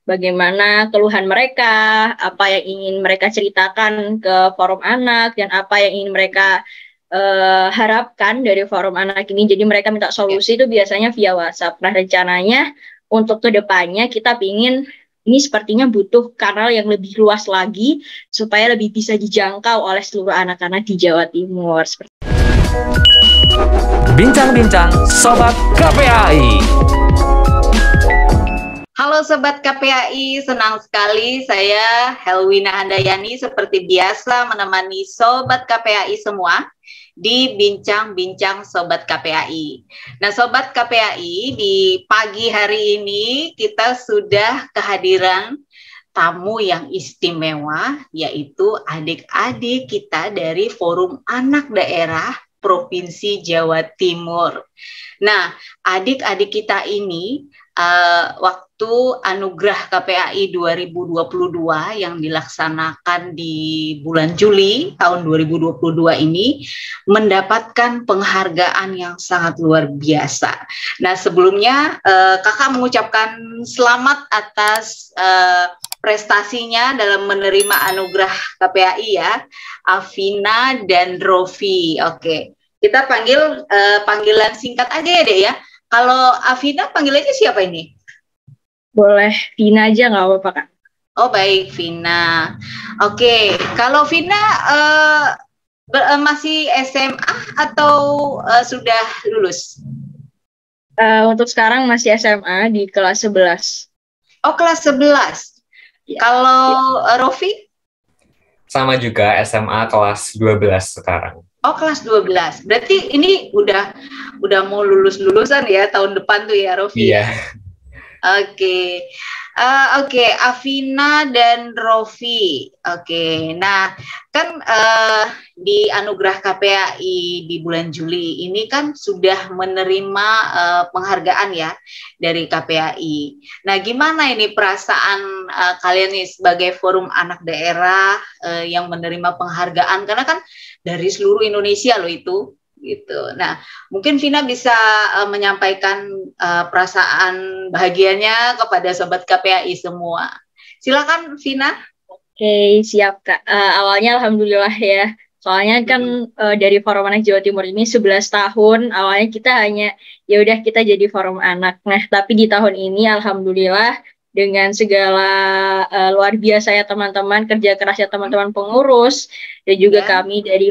bagaimana keluhan mereka, apa yang ingin mereka ceritakan ke forum anak, dan apa yang ingin mereka harapkan dari forum anak ini. Jadi mereka minta solusi itu biasanya via WhatsApp. Nah, rencananya untuk kedepannya kita ingin ini sepertinya butuh kanal yang lebih luas lagi supaya lebih bisa dijangkau oleh seluruh anak-anak di Jawa Timur. Bincang-bincang Sobat KPAI. Halo Sobat KPAI, senang sekali saya Helwina Handayani seperti biasa menemani Sobat KPAI semua di Bincang-bincang Sobat KPAI. Nah Sobat KPAI, di pagi hari ini kita sudah kehadiran tamu yang istimewa, yaitu adik-adik kita dari Forum Anak Daerah Provinsi Jawa Timur. Nah, adik-adik kita ini waktu Anugerah KPAI 2022 yang dilaksanakan di bulan Juli tahun 2022 ini mendapatkan penghargaan yang sangat luar biasa. Nah, sebelumnya Kakak mengucapkan selamat atas prestasinya dalam menerima anugerah KPAI ya, Afina dan Rofi. Oke, kita panggil panggilan singkat aja ya deh ya. Kalau Afina panggilannya siapa ini? Boleh Vina aja nggak apa-apa Kak. Oh baik, Vina. Oke, kalau Vina masih SMA atau sudah lulus? Untuk sekarang masih SMA di kelas 11. Oh, kelas 11. Ya. Kalau Rofi? Sama juga, SMA kelas 12 sekarang. Oh, kelas 12. Berarti ini udah mau lulusan ya tahun depan tuh ya, Rofi? Iya. Oke. Oke, Afina dan Rofi. Oke. Nah, kan di Anugerah KPAI di bulan Juli ini kan sudah menerima penghargaan ya dari KPAI. Nah, gimana ini perasaan kalian nih sebagai Forum Anak Daerah yang menerima penghargaan, karena kan dari seluruh Indonesia loh itu gitu. Nah, mungkin Vina bisa menyampaikan perasaan bahagianya kepada Sobat KPAI semua. Silakan Vina. Oke, siap Kak. Awalnya alhamdulillah ya. Soalnya kan dari Forum Anak Jawa Timur ini 11 tahun, awalnya kita hanya ya udah kita jadi Forum Anak. Nah, tapi di tahun ini alhamdulillah dengan segala luar biasa ya teman-teman, kerja kerasnya teman-teman pengurus, dan juga kami dari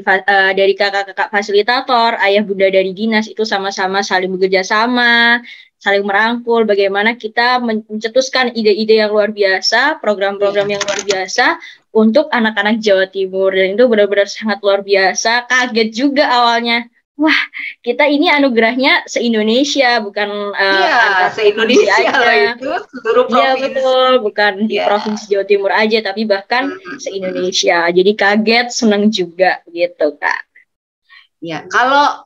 kakak-kakak fasilitator, ayah bunda dari dinas itu sama-sama saling bekerja sama, saling merangkul bagaimana kita mencetuskan ide-ide yang luar biasa, program-program yang luar biasa untuk anak-anak Jawa Timur. Dan itu benar-benar sangat luar biasa, kaget juga awalnya. Wah, kita ini anugerahnya se-Indonesia, bukan se-Indonesia aja. Itu seluruh provinsi. Iya betul, bukan di Provinsi Jawa Timur aja, tapi bahkan se-Indonesia. Jadi kaget, senang juga gitu Kak. Ya, kalau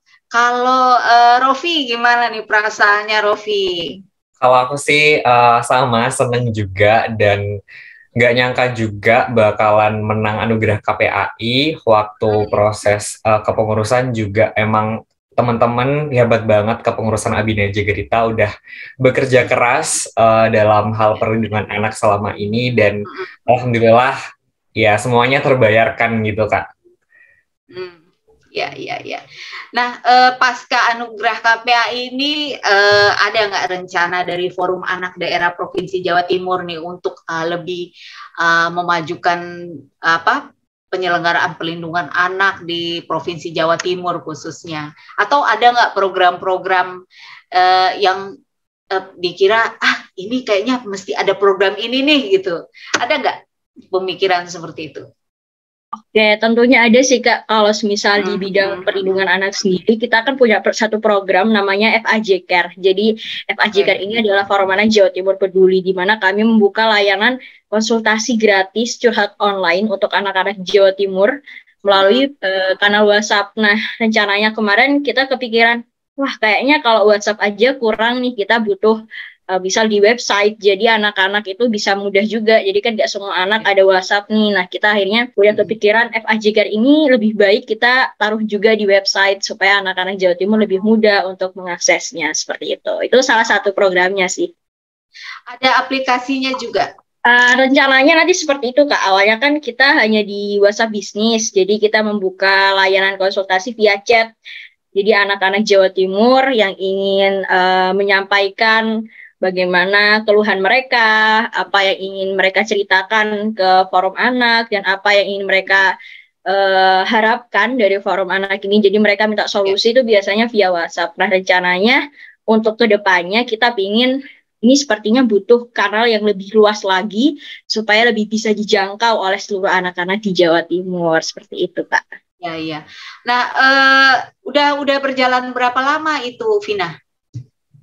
Rofi gimana nih perasaannya Rofi? Kalau aku sih sama, seneng juga, dan nggak nyangka juga bakalan menang anugerah KPAI. Waktu proses kepengurusan juga emang teman-teman hebat banget, kepengurusan Abina Jagarita udah bekerja keras dalam hal perlindungan anak selama ini, dan alhamdulillah ya semuanya terbayarkan gitu Kak. Ya. Nah, pasca anugerah KPAI ini ada nggak rencana dari Forum Anak Daerah Provinsi Jawa Timur nih untuk lebih memajukan penyelenggaraan perlindungan anak di Provinsi Jawa Timur khususnya? Atau ada nggak program-program yang dikira ini kayaknya mesti ada program ini nih gitu? Ada nggak pemikiran seperti itu? Oke, tentunya ada sih Kak. Kalau misal di bidang perlindungan anak sendiri, kita kan punya satu program namanya FAJ Care. Jadi FAJ Care ini adalah Forum Anak Jawa Timur Peduli, di mana kami membuka layanan konsultasi gratis curhat online untuk anak-anak Jawa Timur melalui kanal WhatsApp. Nah, rencananya kemarin kita kepikiran, wah kayaknya kalau WhatsApp aja kurang nih, kita butuh misal di website, jadi anak-anak itu bisa mudah juga. Jadi kan nggak semua anak ada WhatsApp nih. Nah, kita akhirnya punya kepikiran FAJ Care ini lebih baik kita taruh juga di website supaya anak-anak Jawa Timur lebih mudah untuk mengaksesnya, seperti itu. Itu salah satu programnya sih. Ada aplikasinya juga? Rencananya nanti seperti itu, Kak. Awalnya kan kita hanya di WhatsApp bisnis, jadi kita membuka layanan konsultasi via chat. Jadi anak-anak Jawa Timur yang ingin menyampaikan bagaimana keluhan mereka, apa yang ingin mereka ceritakan ke forum anak, dan apa yang ingin mereka harapkan dari forum anak ini. Jadi mereka minta solusi itu biasanya via WhatsApp. Nah, rencananya untuk kedepannya kita ingin ini sepertinya butuh kanal yang lebih luas lagi supaya lebih bisa dijangkau oleh seluruh anak-anak di Jawa Timur. Seperti itu, Pak. Ya, ya. Nah, udah berjalan berapa lama itu, Vina,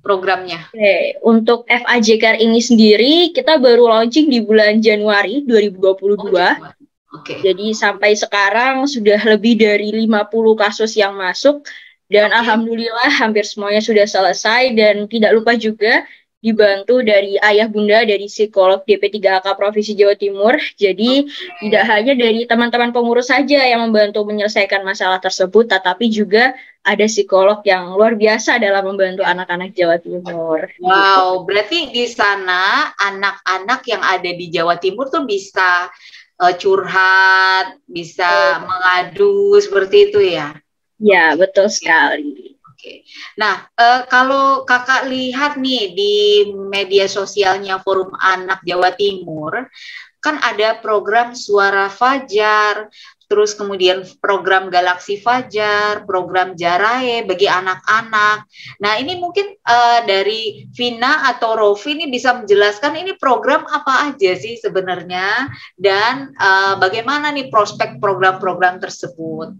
programnya? Oke, untuk FAJK ini sendiri kita baru launching di bulan Januari 2022. Oke. Jadi sampai sekarang sudah lebih dari 50 kasus yang masuk dan alhamdulillah hampir semuanya sudah selesai, dan tidak lupa juga dibantu dari ayah bunda dari psikolog DP3AK Provinsi Jawa Timur. Jadi tidak hanya dari teman-teman pengurus saja yang membantu menyelesaikan masalah tersebut, tetapi juga ada psikolog yang luar biasa dalam membantu anak-anak Jawa Timur. Wow, berarti di sana anak-anak yang ada di Jawa Timur tuh bisa curhat, bisa mengadu seperti itu ya? Ya, betul sekali. Oke. Nah, kalau kakak lihat nih di media sosialnya Forum Anak Jawa Timur, kan ada program Suara Fajar, terus kemudian program Galaksi Fajar, program Jarae bagi anak-anak. Nah, ini mungkin dari Vina atau Rofi ini bisa menjelaskan ini program apa aja sih sebenarnya, dan bagaimana nih prospek program-program tersebut.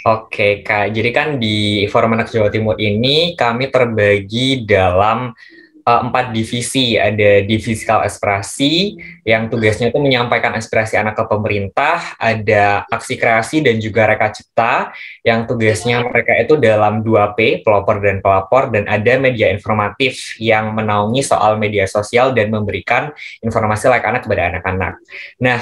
Oke, Kak. Jadi kan di Forum Anak Jawa Timur ini kami terbagi dalam 4 divisi. Ada divisi fiskal aspirasi yang tugasnya itu menyampaikan aspirasi anak ke pemerintah, ada aksi kreasi dan juga reka cipta yang tugasnya mereka itu dalam 2P, pelopor dan pelapor, dan ada media informatif yang menaungi soal media sosial dan memberikan informasi layak anak kepada anak-anak. Nah,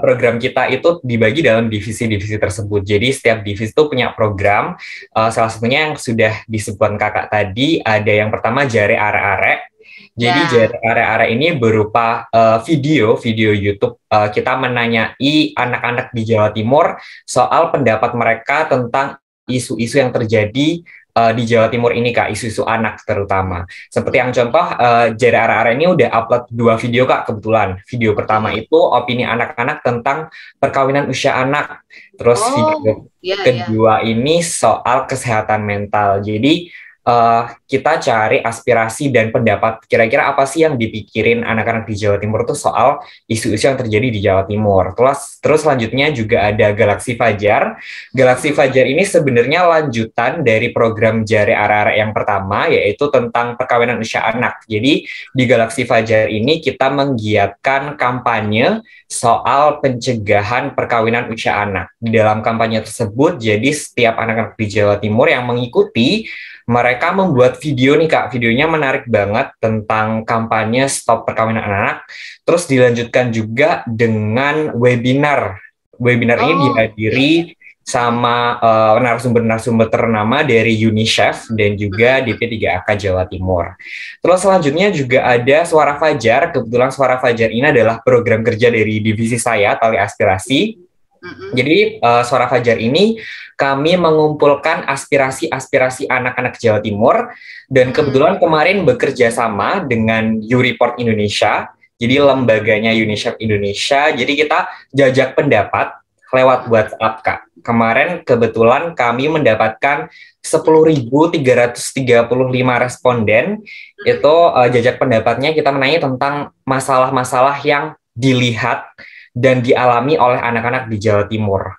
program kita itu dibagi dalam divisi-divisi tersebut. Jadi setiap divisi itu punya program, salah satunya yang sudah disebutkan kakak tadi, ada yang pertama Jare Are-Are. Jadi Jare Are-Are ini berupa video YouTube. Kita menanyai anak-anak di Jawa Timur soal pendapat mereka tentang isu-isu yang terjadi di Jawa Timur ini, Kak, isu-isu anak terutama. Seperti yang contoh, Jare Are-Are ini udah upload 2 video, Kak, kebetulan. Video pertama itu opini anak-anak tentang perkawinan usia anak. Terus video kedua ini soal kesehatan mental. Jadi kita cari aspirasi dan pendapat kira-kira apa sih yang dipikirin anak-anak di Jawa Timur tuh soal isu-isu yang terjadi di Jawa Timur. Terus selanjutnya juga ada Galaksi Fajar. Galaksi Fajar ini sebenarnya lanjutan dari program Jare Are-Are yang pertama, yaitu tentang perkawinan usia anak. Jadi di Galaksi Fajar ini kita menggiatkan kampanye soal pencegahan perkawinan usia anak. Di dalam kampanye tersebut, jadi setiap anak-anak di Jawa Timur yang mengikuti, mereka membuat video nih, Kak. Videonya menarik banget tentang kampanye Stop Perkawinan Anak. Terus dilanjutkan juga dengan webinar. Webinar ini dihadiri sama narasumber-narasumber ternama dari UNICEF dan juga DP3AK Jawa Timur. Terus selanjutnya juga ada Suara Fajar. Kebetulan Suara Fajar ini adalah program kerja dari divisi saya, Tali Aspirasi. Jadi Suara Fajar ini kami mengumpulkan aspirasi-aspirasi anak-anak Jawa Timur, dan kebetulan kemarin bekerja sama dengan YouReport Indonesia, jadi lembaganya UNICEF Indonesia. Jadi kita jajak pendapat lewat WhatsApp, Kak. Kemarin kebetulan kami mendapatkan 10.335 responden. Itu jajak pendapatnya, kita menanya tentang masalah-masalah yang dilihat dan dialami oleh anak-anak di Jawa Timur.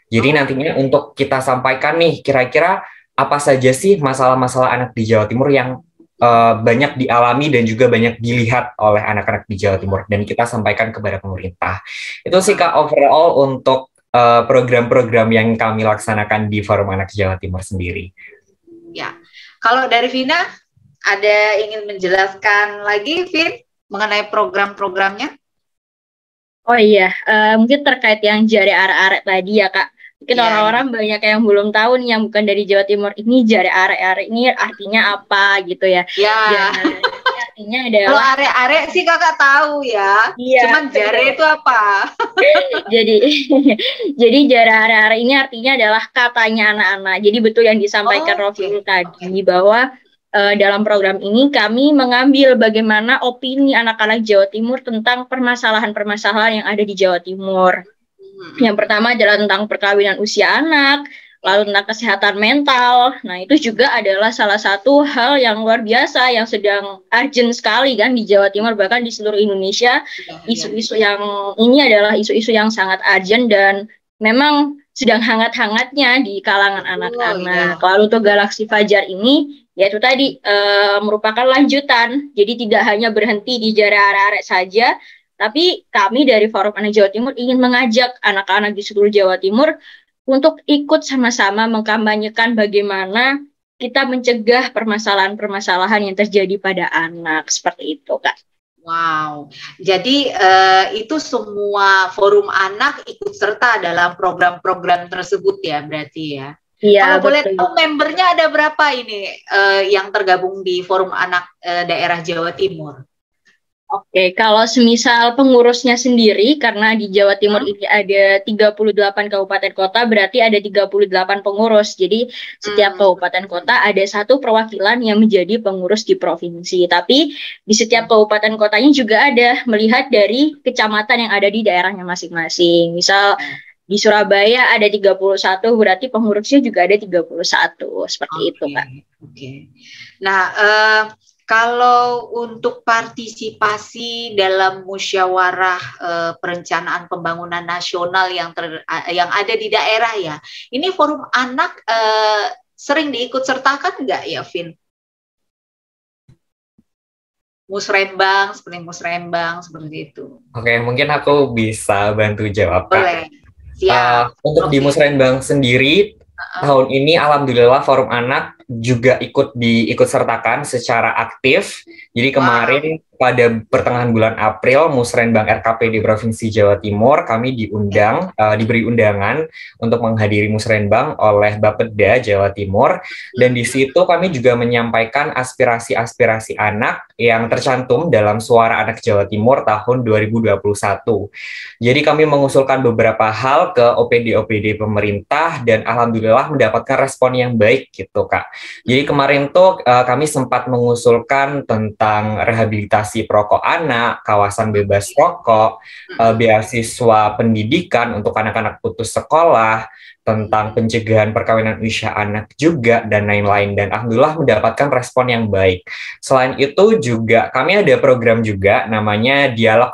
Jadi nantinya untuk kita sampaikan nih, kira-kira apa saja sih masalah-masalah anak di Jawa Timur yang banyak dialami dan juga banyak dilihat oleh anak-anak di Jawa Timur, dan kita sampaikan kepada pemerintah. Itu sih, Kak, overall untuk program-program yang kami laksanakan di Forum Anak Jawa Timur sendiri. Ya, kalau dari Vina, ada ingin menjelaskan lagi, Vin, mengenai program-programnya? Oh iya, mungkin terkait yang Jare Are-Are tadi ya, Kak. Mungkin orang-orang banyak yang belum tahu nih, yang bukan dari Jawa Timur, ini Jare Are-Are ini artinya apa gitu ya. artinya Kalau adalah arek-arek sih kakak tahu ya. iya, Cuman jare itu apa? jadi jadi jarak arah-arah ini artinya adalah katanya anak-anak. Jadi betul yang disampaikan Rofiul Oke. tadi bahwa dalam program ini kami mengambil bagaimana opini anak-anak Jawa Timur tentang permasalahan-permasalahan yang ada di Jawa Timur. Yang pertama adalah tentang perkawinan usia anak, lalu tentang kesehatan mental. Nah, itu juga adalah salah satu hal yang luar biasa yang sedang urgent sekali kan di Jawa Timur, bahkan di seluruh Indonesia. Isu-isu yang ini adalah isu-isu yang sangat urgent dan memang sedang hangat-hangatnya di kalangan anak-anak. Lalu untuk Galaksi Fajar ini, yaitu tadi merupakan lanjutan. Jadi tidak hanya berhenti di arek-arek saja, tapi kami dari Forum Anak Jawa Timur ingin mengajak anak-anak di seluruh Jawa Timur untuk ikut sama-sama mengkampanyekan bagaimana kita mencegah permasalahan-permasalahan yang terjadi pada anak. Seperti itu, Kak. Wow, jadi itu semua forum anak ikut serta dalam program-program tersebut ya berarti ya? Iya, Kalau boleh betul. tahu membernya ada berapa ini yang tergabung di forum anak daerah Jawa Timur? Oke, kalau semisal pengurusnya sendiri, karena di Jawa Timur ini ada 38 kabupaten kota, berarti ada 38 pengurus. Jadi setiap kabupaten kota ada satu perwakilan yang menjadi pengurus di provinsi. Tapi di setiap kabupaten kotanya juga ada melihat dari kecamatan yang ada di daerahnya masing-masing. Misal di Surabaya ada 31, berarti pengurusnya juga ada 31. Seperti itu, Kak. Oke. Nah, kalau untuk partisipasi dalam musyawarah perencanaan pembangunan nasional yang ada di daerah ya, ini forum anak sering diikut sertakan nggak ya, Vin? Musrembang seperti itu. Oke, mungkin aku bisa bantu jawab, Kak. Boleh. Siap. Untuk di Musrembang sendiri, tahun ini alhamdulillah Forum Anak juga ikut sertakan secara aktif. Jadi kemarin pada pertengahan bulan April Musrenbang RKP di Provinsi Jawa Timur kami diberi undangan untuk menghadiri Musrenbang oleh Bapeda Jawa Timur, dan di situ kami juga menyampaikan aspirasi-aspirasi anak yang tercantum dalam Suara Anak Jawa Timur tahun 2021. Jadi kami mengusulkan beberapa hal ke OPD-OPD pemerintah dan alhamdulillah mendapatkan respon yang baik gitu, Kak. Jadi kemarin tuh kami sempat mengusulkan tentang rehabilitasi perokok anak, kawasan bebas rokok, beasiswa pendidikan untuk anak-anak putus sekolah, tentang pencegahan perkawinan usia anak juga, dan lain-lain. Dan alhamdulillah mendapatkan respon yang baik. Selain itu juga kami ada program juga namanya Dialog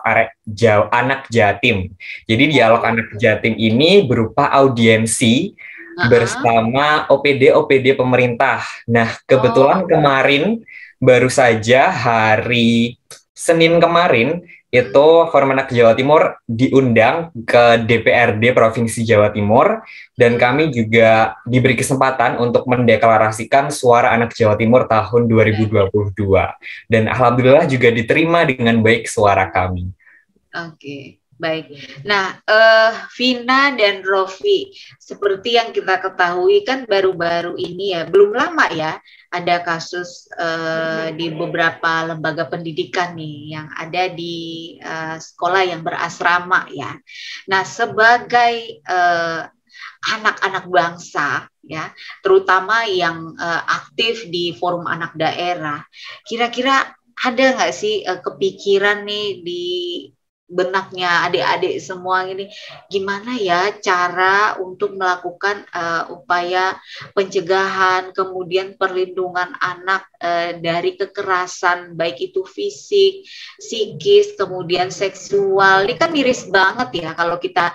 Anak Jatim. Jadi Dialog Anak Jatim ini berupa audiensi bersama OPD-OPD pemerintah. Nah, kebetulan kemarin baru saja hari Senin kemarin itu Forum Anak Jawa Timur diundang ke DPRD Provinsi Jawa Timur, dan kami juga diberi kesempatan untuk mendeklarasikan Suara Anak Jawa Timur tahun 2022. Dan alhamdulillah juga diterima dengan baik suara kami. Oke. Baik, nah Vina dan Rofi, seperti yang kita ketahui kan baru-baru ini ya, belum lama ya, ada kasus di beberapa lembaga pendidikan nih yang ada di sekolah yang berasrama ya. Nah, sebagai anak-anak bangsa ya, terutama yang aktif di forum anak daerah, kira-kira ada nggak sih kepikiran nih di benaknya adik-adik semua ini, gimana ya cara untuk melakukan upaya pencegahan kemudian perlindungan anak dari kekerasan baik itu fisik, psikis, kemudian seksual. Ini kan miris banget ya kalau kita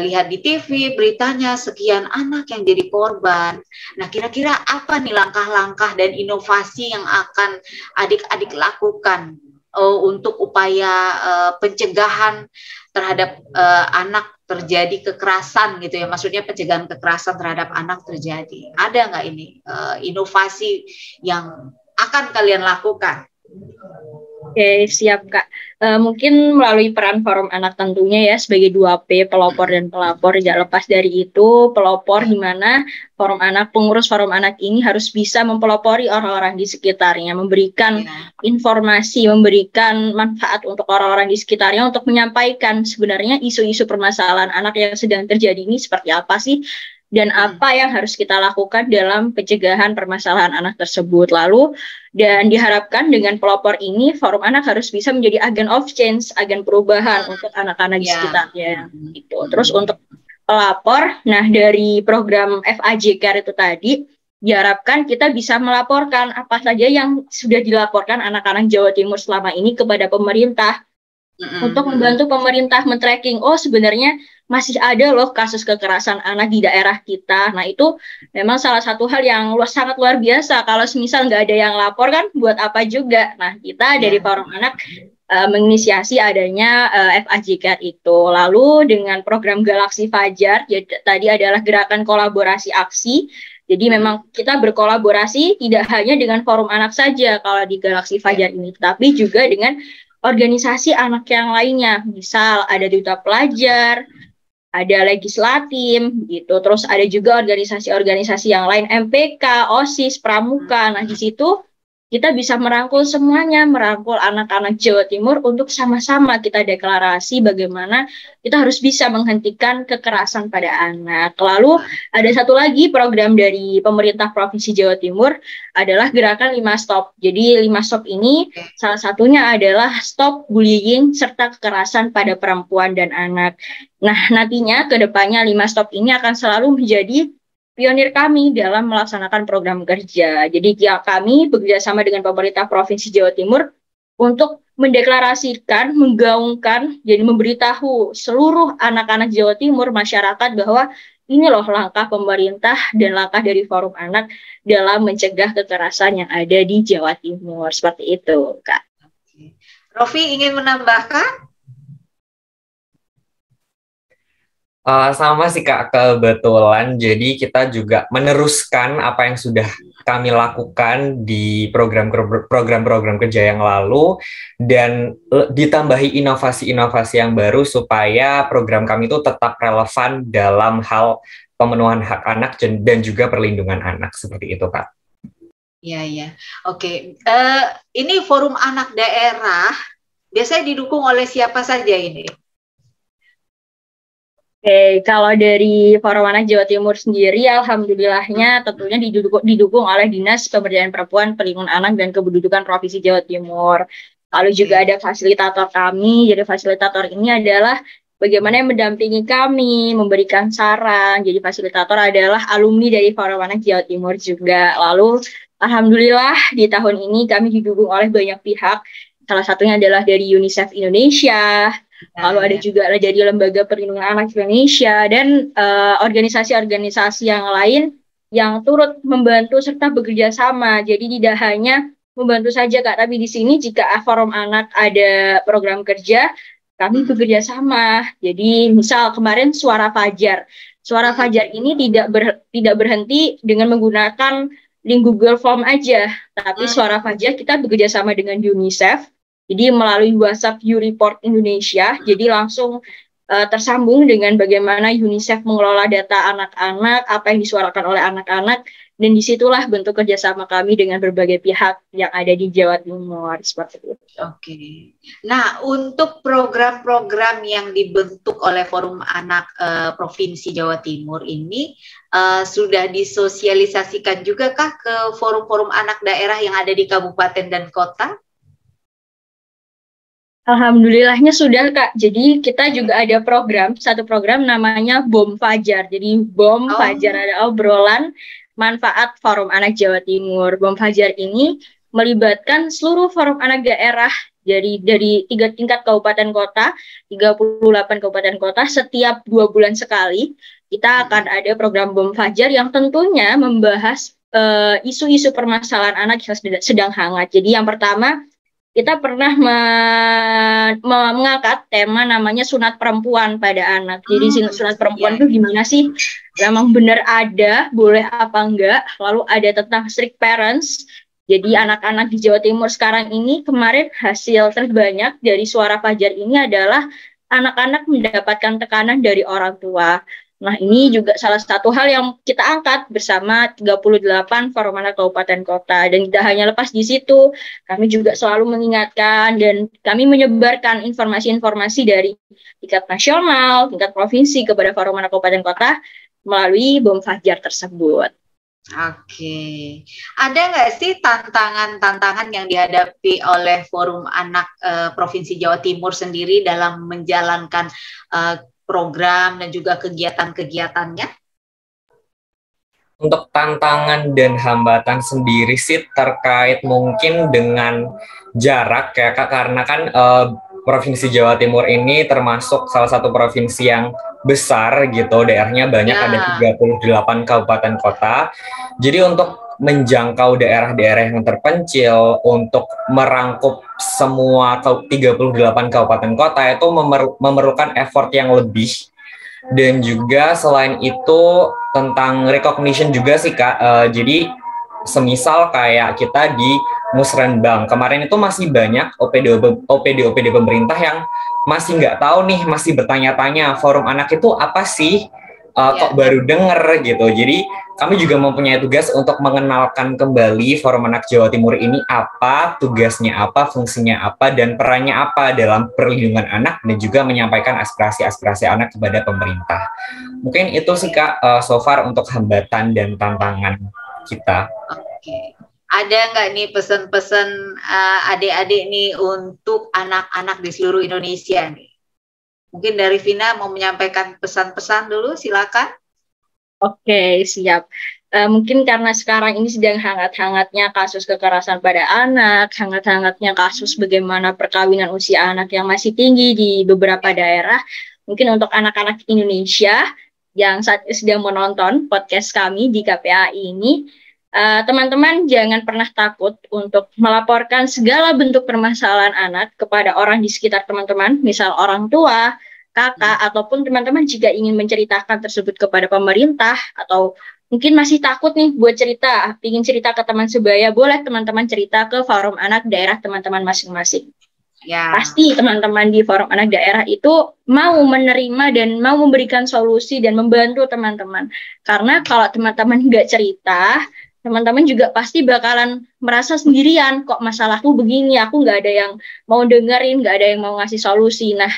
lihat di TV beritanya sekian anak yang jadi korban. Nah, kira-kira apa nih langkah-langkah dan inovasi yang akan adik-adik lakukan untuk upaya pencegahan terhadap anak terjadi kekerasan gitu ya, maksudnya pencegahan kekerasan terhadap anak terjadi. Ada nggak ini inovasi yang akan kalian lakukan? Oke, siap Kak. Mungkin melalui peran forum anak tentunya ya sebagai 2P, pelopor dan pelapor. Tidak lepas dari itu, pelopor di mana forum anak, pengurus forum anak ini harus bisa mempelopori orang-orang di sekitarnya, memberikan informasi, memberikan manfaat untuk orang-orang di sekitarnya untuk menyampaikan sebenarnya isu-isu permasalahan anak yang sedang terjadi ini seperti apa sih, dan apa yang harus kita lakukan dalam pencegahan permasalahan anak tersebut. Lalu, dan diharapkan dengan pelopor ini, forum anak harus bisa menjadi agen of change, agen perubahan untuk anak-anak di sekitarnya. Gitu. Terus untuk pelapor, nah dari program FAJ Care itu tadi, diharapkan kita bisa melaporkan apa saja yang sudah dilaporkan anak-anak Jawa Timur selama ini kepada pemerintah, untuk membantu pemerintah men-tracking, oh sebenarnya masih ada loh kasus kekerasan anak di daerah kita. Nah itu memang salah satu hal yang sangat luar biasa. Kalau semisal nggak ada yang lapor kan buat apa juga. Nah kita dari Forum Anak menginisiasi adanya FAJ Care itu. Lalu dengan program Galaksi Fajar, jadi tadi adalah gerakan kolaborasi aksi. Jadi memang kita berkolaborasi tidak hanya dengan Forum Anak saja kalau di Galaksi Fajar ini, tapi juga dengan organisasi anak yang lainnya. Misal ada Duta Pelajar, ada Legislatif, gitu. Terus ada juga organisasi-organisasi yang lain, MPK, OSIS, Pramuka. Nah, di situ kita bisa merangkul semuanya, merangkul anak-anak Jawa Timur untuk sama-sama kita deklarasi bagaimana kita harus bisa menghentikan kekerasan pada anak. Lalu ada satu lagi program dari pemerintah Provinsi Jawa Timur adalah gerakan 5 Stop. Jadi 5 Stop ini salah satunya adalah stop bullying serta kekerasan pada perempuan dan anak. Nah, nantinya ke depannya 5 Stop ini akan selalu menjadi pionir kami dalam melaksanakan program kerja. Jadi kami bekerjasama dengan pemerintah Provinsi Jawa Timur untuk mendeklarasikan, menggaungkan, jadi memberitahu seluruh anak-anak Jawa Timur, masyarakat bahwa ini loh langkah pemerintah dan langkah dari Forum Anak dalam mencegah kekerasan yang ada di Jawa Timur. Seperti itu, Kak. Rofi ingin menambahkan? Sama sih Kak, kebetulan. Jadi kita juga meneruskan apa yang sudah kami lakukan di program-program kerja yang lalu dan ditambahi inovasi-inovasi yang baru supaya program kami itu tetap relevan dalam hal pemenuhan hak anak dan juga perlindungan anak. Seperti itu, Kak. Iya, iya. Oke. Ini Forum Anak Daerah biasanya didukung oleh siapa saja ini? Oke, kalau dari Forum Anak Jawa Timur sendiri, alhamdulillahnya tentunya didukung oleh Dinas Pemberdayaan Perempuan, Perlindungan Anak, dan Kependudukan Provinsi Jawa Timur. Lalu juga ada fasilitator kami, jadi fasilitator ini adalah bagaimana yang mendampingi kami, memberikan saran. Jadi fasilitator adalah alumni dari Forum Anak Jawa Timur juga. Lalu alhamdulillah di tahun ini kami didukung oleh banyak pihak, salah satunya adalah dari UNICEF Indonesia, lalu ada juga dari Lembaga Perlindungan Anak Indonesia, dan organisasi-organisasi yang lain yang turut membantu serta bekerja sama. Jadi tidak hanya membantu saja Kak, tapi di sini jika Forum Anak ada program kerja, kami bekerja sama. Jadi misal kemarin Suara Fajar. Suara Fajar ini tidak berhenti dengan menggunakan link Google Form aja, tapi Suara Fajar kita bekerja sama dengan UNICEF. Jadi melalui WhatsApp U-Report Indonesia, jadi langsung tersambung dengan bagaimana UNICEF mengelola data anak-anak, apa yang disuarakan oleh anak-anak, dan disitulah bentuk kerjasama kami dengan berbagai pihak yang ada di Jawa Timur, seperti itu. Oke. Nah, untuk program-program yang dibentuk oleh Forum Anak Provinsi Jawa Timur ini, sudah disosialisasikan juga kah ke forum-forum anak daerah yang ada di kabupaten dan kota? Alhamdulillahnya sudah Kak. Jadi kita juga ada satu program namanya BOM Fajar. Jadi BOM Fajar adalah obrolan manfaat Forum Anak Jawa Timur. BOM Fajar ini melibatkan seluruh forum anak daerah dari 3 tingkat kabupaten kota, 38 kabupaten kota. Setiap 2 bulan sekali kita akan ada program BOM Fajar yang tentunya membahas isu-isu permasalahan anak yang sedang hangat. Jadi yang pertama, kita pernah mengangkat tema namanya sunat perempuan pada anak. Jadi sunat perempuan itu gimana sih? Memang benar ada, boleh apa enggak? Lalu ada tentang strict parents. Jadi anak-anak di Jawa Timur sekarang ini, kemarin hasil terbanyak dari Suara Fajar ini adalah anak-anak mendapatkan tekanan dari orang tua. Nah, ini juga salah satu hal yang kita angkat bersama 38 Forum Anak Kabupaten Kota. Dan tidak hanya lepas di situ, kami juga selalu mengingatkan dan kami menyebarkan informasi-informasi dari tingkat nasional, tingkat provinsi kepada Forum Anak Kabupaten Kota melalui Bom Fajar tersebut. Oke, ada nggak sih tantangan-tantangan yang dihadapi oleh Forum Anak Provinsi Jawa Timur sendiri dalam menjalankan program dan juga kegiatan-kegiatannya? Untuk tantangan dan hambatan sendiri sih terkait mungkin dengan jarak ya Kak, karena kan Provinsi Jawa Timur ini termasuk salah satu provinsi yang besar gitu, daerahnya banyak, ada 38 kabupaten kota. Jadi untuk menjangkau daerah-daerah yang terpencil, untuk merangkup semua 38 kabupaten kota itu memerlukan effort yang lebih. Dan juga selain itu tentang recognition juga sih Kak, jadi semisal kayak kita di Musrenbang, kemarin itu masih banyak OPD pemerintah yang masih nggak tahu nih, masih bertanya-tanya forum anak itu apa sih, kok baru denger gitu. Jadi kami juga mempunyai tugas untuk mengenalkan kembali Forum Anak Jawa Timur ini apa, tugasnya apa, fungsinya apa, dan perannya apa dalam perlindungan anak, dan juga menyampaikan aspirasi-aspirasi anak kepada pemerintah. Mungkin itu sih Kak, so far untuk hambatan dan tantangan kita. Oke. Ada nggak nih pesan-pesan adik-adik nih untuk anak-anak di seluruh Indonesia nih? Mungkin dari Vina mau menyampaikan pesan-pesan dulu, silakan. Oke, siap. Mungkin karena sekarang ini sedang hangat-hangatnya kasus kekerasan pada anak, hangat-hangatnya kasus bagaimana perkawinan usia anak yang masih tinggi di beberapa daerah. Mungkin untuk anak-anak Indonesia yang saat ini sedang menonton podcast kami di KPAI ini, teman-teman jangan pernah takut untuk melaporkan segala bentuk permasalahan anak kepada orang di sekitar teman-teman, misal orang tua, kakak, ataupun teman-teman jika ingin menceritakan tersebut kepada pemerintah, atau mungkin masih takut nih buat cerita, ingin cerita ke teman sebaya, boleh teman-teman cerita ke forum anak daerah teman-teman masing-masing. Ya. Pasti teman-teman di forum anak daerah itu mau menerima dan mau memberikan solusi dan membantu teman-teman. Karena kalau teman-teman nggak cerita, teman-teman juga pasti bakalan merasa sendirian, kok masalahku begini, aku nggak ada yang mau dengerin, nggak ada yang mau ngasih solusi. Nah,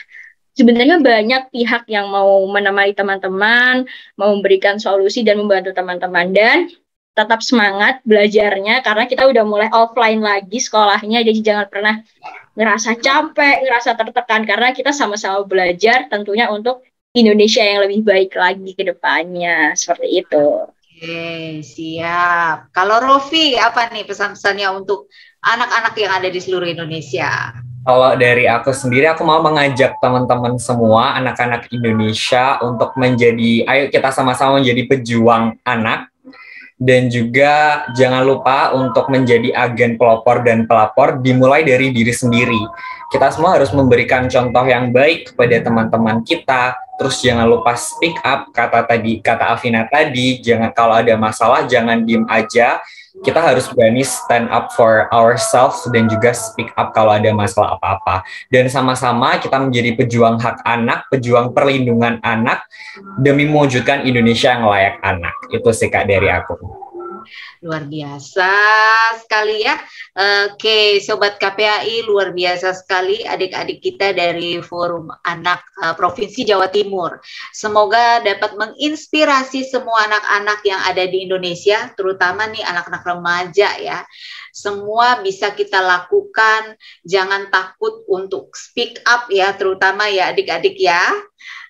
sebenarnya banyak pihak yang mau menemani teman-teman, mau memberikan solusi dan membantu teman-teman. Dan tetap semangat belajarnya, karena kita udah mulai offline lagi sekolahnya, jadi jangan pernah ngerasa capek, ngerasa tertekan, karena kita sama-sama belajar tentunya untuk Indonesia yang lebih baik lagi ke depannya, seperti itu. Oke, siap. Kalau Rofi, apa nih pesan-pesannya untuk anak-anak yang ada di seluruh Indonesia? Kalau dari aku sendiri, aku mau mengajak teman-teman semua, anak-anak Indonesia, untuk menjadi, ayo kita sama-sama menjadi pejuang anak, dan juga jangan lupa untuk menjadi agen pelopor dan pelapor, dimulai dari diri sendiri. Kita semua harus memberikan contoh yang baik kepada teman-teman kita. Terus jangan lupa speak up, kata Afina tadi, jangan, kalau ada masalah jangan diem aja. Kita harus berani stand up for ourselves dan juga speak up kalau ada masalah apa-apa. Dan sama-sama kita menjadi pejuang hak anak, pejuang perlindungan anak, demi mewujudkan Indonesia yang layak anak. Itu sih Kak dari aku. Luar biasa sekali ya. Oke, Sobat KPAI, luar biasa sekali adik-adik kita dari Forum Anak Provinsi Jawa Timur. Semoga dapat menginspirasi semua anak-anak yang ada di Indonesia, terutama nih anak-anak remaja ya. Semua bisa kita lakukan, jangan takut untuk speak up ya, terutama ya adik-adik ya.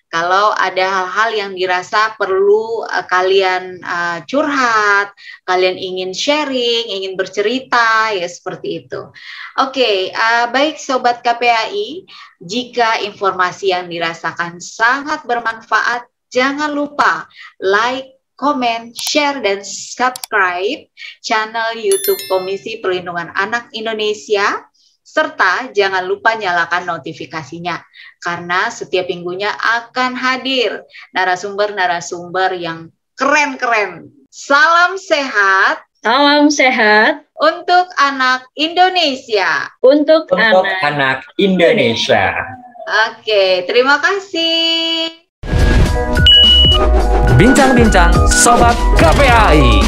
Kalau ada hal-hal yang dirasa perlu kalian curhat, kalian ingin sharing, ingin bercerita, ya seperti itu. Oke, baik Sobat KPAI, jika informasi yang dirasakan sangat bermanfaat, jangan lupa like, komen, share, dan subscribe channel YouTube Komisi Perlindungan Anak Indonesia. Serta jangan lupa nyalakan notifikasinya, karena setiap minggunya akan hadir narasumber-narasumber yang keren-keren. Salam sehat. Salam sehat. untuk anak Indonesia. Untuk Untuk anak anak Indonesia. Oke, terima kasih. Bincang-bincang Sobat KPAI.